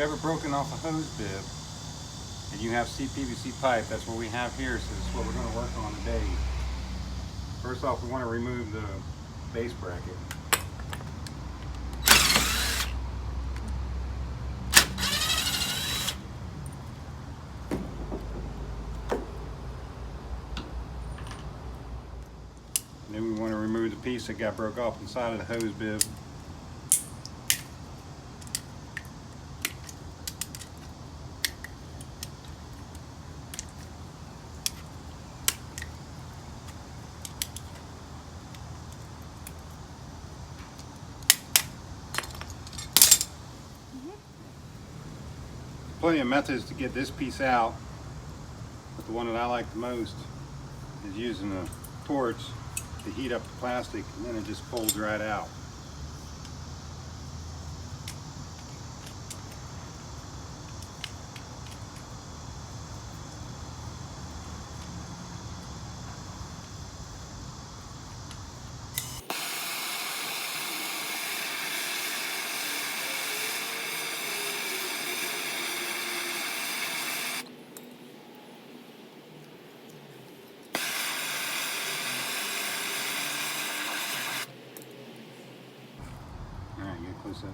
ever broken off a hose bib and you have CPVC pipe, that's what we have here, so this is what we're going to work on today. First off, we want to remove the base bracket. And then we want to remove the piece that got broke off inside of the hose bib. Plenty of methods to get this piece out, but the one that I like the most is using a torch to heat up the plastic, and then it just folds right out. Alright, get close up.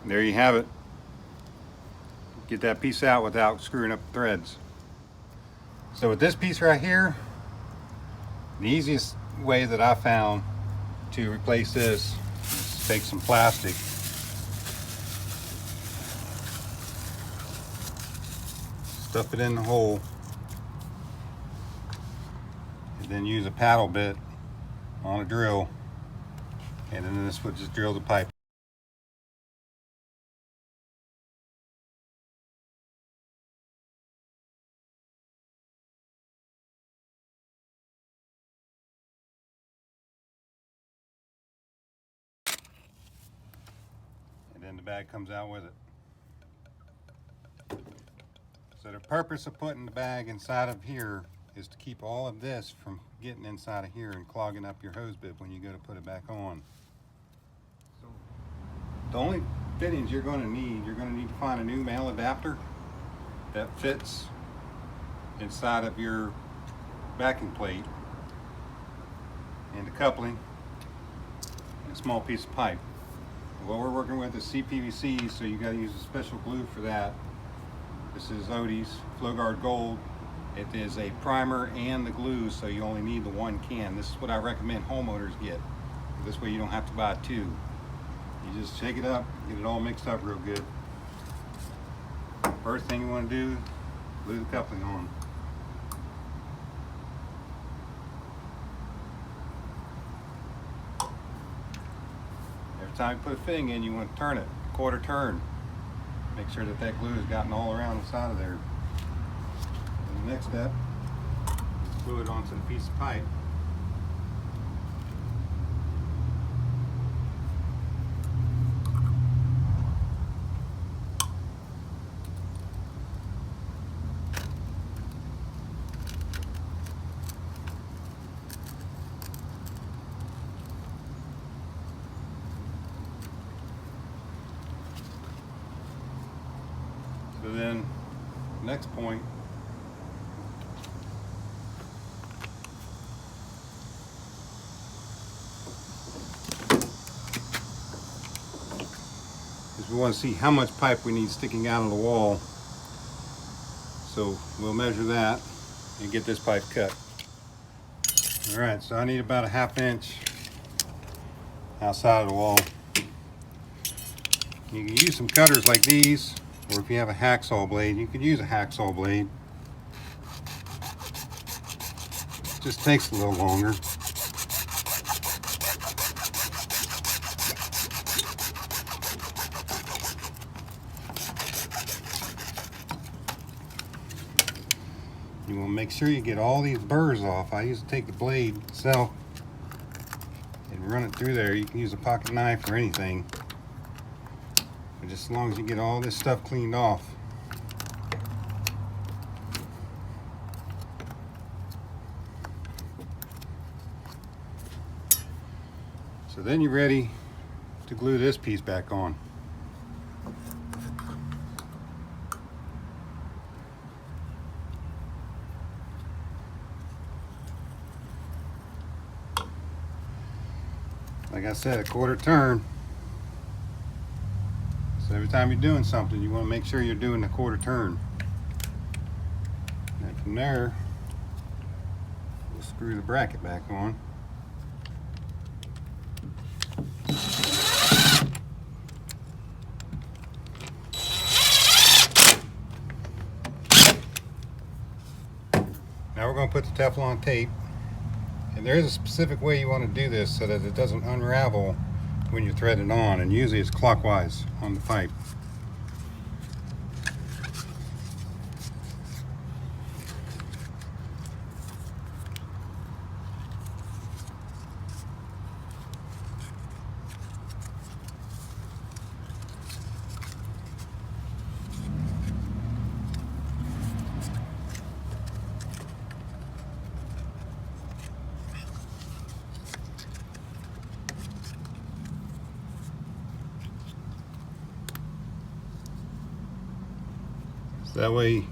There you have it. Get that piece out without screwing up the threads. So with this piece right here, the easiest way that I found to replace this is take some plastic, stuff it in the hole, and then use a paddle bit on a drill, and then this would just drill the pipe. And then the bag comes out with it. So the purpose of putting the bag inside of here is to keep all of this from getting inside of here and clogging up your hose bib when you go to put it back on. So the only fittings you're going to need to find a new male adapter that fits inside of your backing plate, and the coupling, and a small piece of pipe. What we're working with is CPVC, so you got to use a special glue for that. This is Odie's FlowGuard Gold. It is a primer and the glue, so you only need the one can. This is what I recommend homeowners get. This way you don't have to buy two. You just shake it up, get it all mixed up real good. First thing you want to do, glue the coupling on. Every time you put a fitting in, you want to turn it, quarter turn. Make sure that that glue has gotten all around the side of there. And the next step, glue it onto the piece of pipe. So then, next point, is we want to see how much pipe we need sticking out of the wall. So we'll measure that and get this pipe cut. All right, so I need about a 1/2 inch outside of the wall. You can use some cutters like these, or if you have a hacksaw blade, you could use a hacksaw blade. It just takes a little longer. You want to make sure you get all these burrs off. I used to take the blade itself and run it through there. You can use a pocket knife or anything. But just as long as you get all this stuff cleaned off. So then you're ready to glue this piece back on. Like I said, a quarter turn. So every time you're doing something, you want to make sure you're doing a quarter turn. And from there, we'll screw the bracket back on. Now we're going to put the Teflon tape, and there is a specific way you want to do this so that it doesn't unravel when you thread it on, and usually it's clockwise on the pipe. That way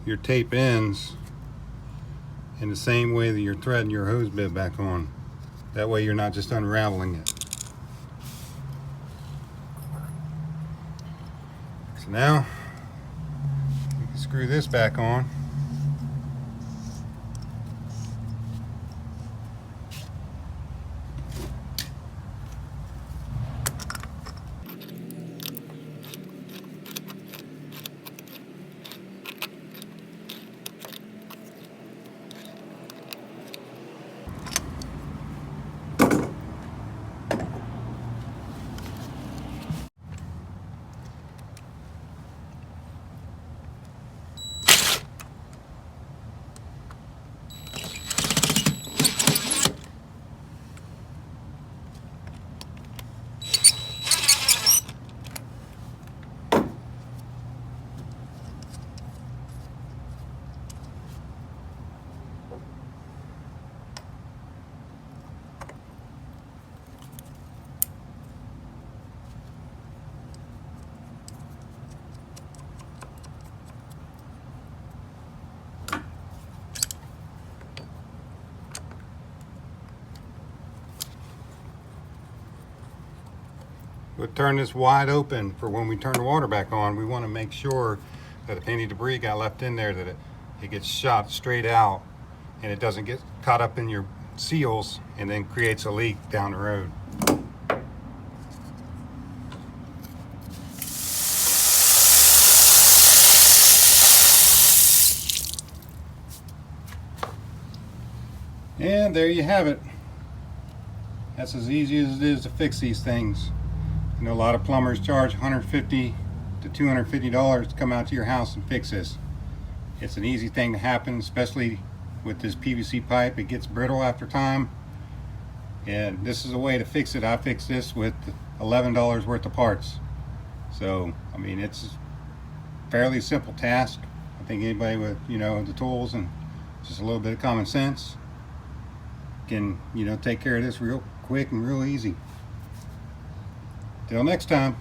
your tape ends in the same way that you're threading your hose bib back on. That way you're not just unraveling it. So now you can screw this back on. We'll turn this wide open for when we turn the water back on. We want to make sure that if any debris got left in there, that it gets shot straight out and it doesn't get caught up in your seals and then creates a leak down the road. And there you have it. That's as easy as it is to fix these things. You know, a lot of plumbers charge $150 to $250 to come out to your house and fix this. It's an easy thing to happen, especially with this PVC pipe. It gets brittle after time, and this is a way to fix it. I fixed this with $11 worth of parts. So, I mean, it's a fairly simple task. I think anybody with, you know, the tools and just a little bit of common sense can, you know, take care of this real quick and real easy. Till next time.